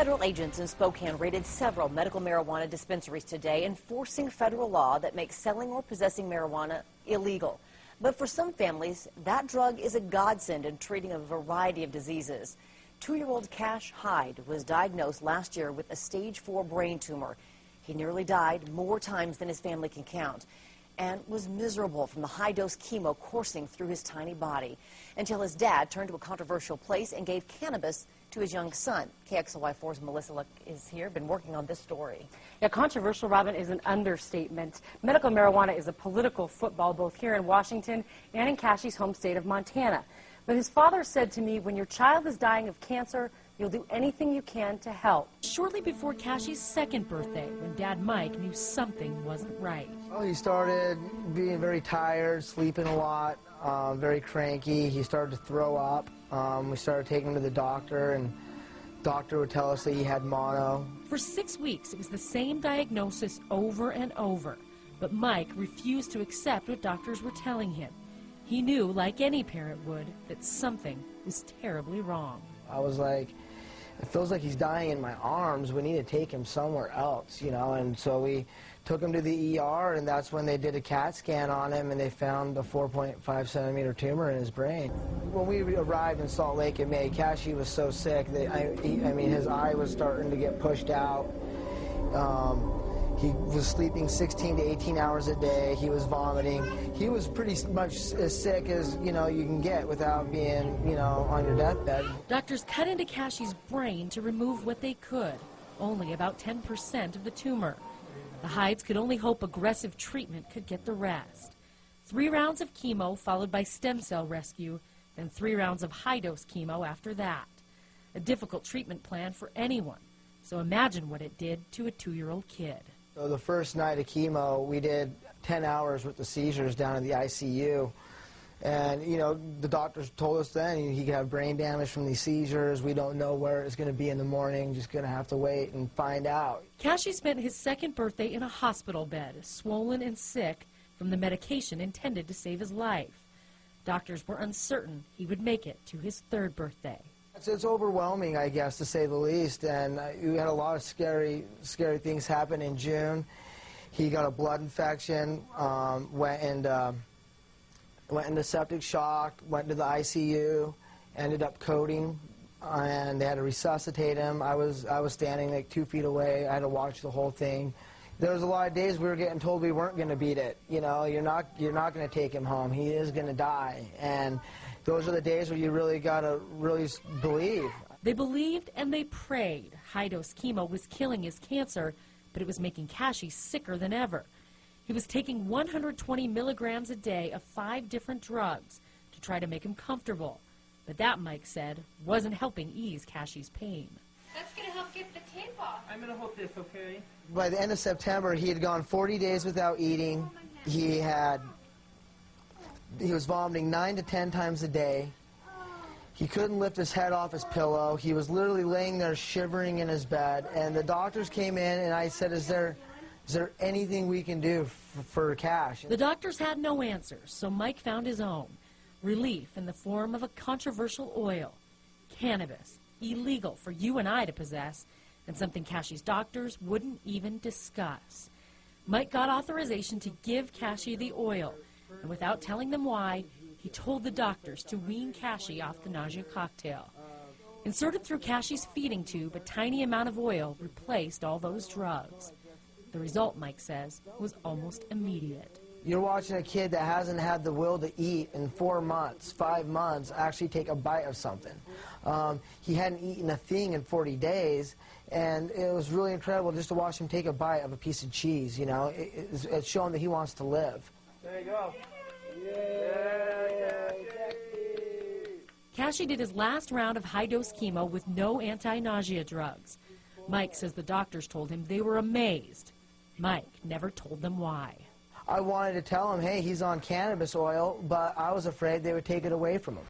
Federal agents in Spokane raided several medical marijuana dispensaries today, enforcing federal law that makes selling or possessing marijuana illegal. But for some families, that drug is a godsend in treating a variety of diseases. 2-year-old Cash Hyde was diagnosed last year with a stage 4 brain tumor. He nearly died more times than his family can count and was miserable from the high-dose chemo coursing through his tiny body until his dad turned to a controversial place and gave cannabis to his young son. KXLY4's Melissa Luck is here, been working on this story. Yeah, controversial, Robin, is an understatement. Medical marijuana is a political football both here in Washington and in Cashy's home state of Montana. But his father said to me, when your child is dying of cancer, you'll do anything you can to help. Shortly before Cashy's second birthday, when Dad Mike knew something wasn't right. Well, he started being very tired, sleeping a lot, very cranky. He started to throw up. We started taking him to the doctor, and the doctor would tell us that he had mono. For 6 weeks, it was the same diagnosis over and over. But Mike refused to accept what doctors were telling him. He knew, like any parent would, that something was terribly wrong. I was like, it feels like he's dying in my arms. We need to take him somewhere else, you know. And so we took him to the ER, and that's when they did a CAT scan on him, and they found a 4.5 centimeter tumor in his brain. When we arrived in Salt Lake in May, Cashy was so sick that, I mean, his eye was starting to get pushed out. He was sleeping 16 to 18 hours a day. He was vomiting. He was pretty much as sick as, you know, you can get without being, you know, on your deathbed. Doctors cut into Cashy's brain to remove what they could, only about 10% of the tumor. The Hydes could only hope aggressive treatment could get the rest. 3 rounds of chemo followed by stem cell rescue, then 3 rounds of high-dose chemo after that. A difficult treatment plan for anyone, so imagine what it did to a 2-year-old kid. So the first night of chemo, we did 10 hours with the seizures down in the ICU. And, you know, the doctors told us then he could have brain damage from these seizures. We don't know where it's going to be in the morning. Just going to have to wait and find out. Cashy spent his second birthday in a hospital bed, swollen and sick from the medication intended to save his life. Doctors were uncertain he would make it to his 3rd birthday. It's overwhelming, I guess, to say the least, and we had a lot of scary things happen in June. He got a blood infection, went into septic shock, went to the ICU, ended up coding, and they had to resuscitate him. I was standing like 2 feet away. I had to watch the whole thing. There was a lot of days we were getting told we weren't going to beat it. You know, you're not going to take him home. He is going to die, and those are the days where you really got to really believe. They believed and they prayed. High-dose chemo was killing his cancer, but it was making Cashy sicker than ever. He was taking 120 milligrams a day of 5 different drugs to try to make him comfortable. But that, Mike said, wasn't helping ease Cashy's pain. That's going to help get the tape off. I'm going to hold this, okay? By the end of September, he had gone 40 days without eating. He was vomiting 9 to 10 times a day. He couldn't lift his head off his pillow. He was literally laying there shivering in his bed. And the doctors came in, and I said, is there anything we can do for Cash? The doctors had no answers, so Mike found his own. Relief in the form of a controversial oil, cannabis, illegal for you and I to possess, and something Cashy's doctors wouldn't even discuss. Mike got authorization to give Cashy the oil, and without telling them why, he told the doctors to wean Cashy off the nausea cocktail. Inserted through Cashy's feeding tube, a tiny amount of oil replaced all those drugs. The result, Mike says, was almost immediate. You're watching a kid that hasn't had the will to eat in 4 months, 5 months, actually take a bite of something. He hadn't eaten a thing in 40 days, and it was really incredible just to watch him take a bite of a piece of cheese, you know. It's showing that he wants to live. There you go. Cashy did his last round of high-dose chemo with no anti-nausea drugs. Mike says the doctors told him they were amazed. Mike never told them why. I wanted to tell him, hey, he's on cannabis oil, but I was afraid they would take it away from him.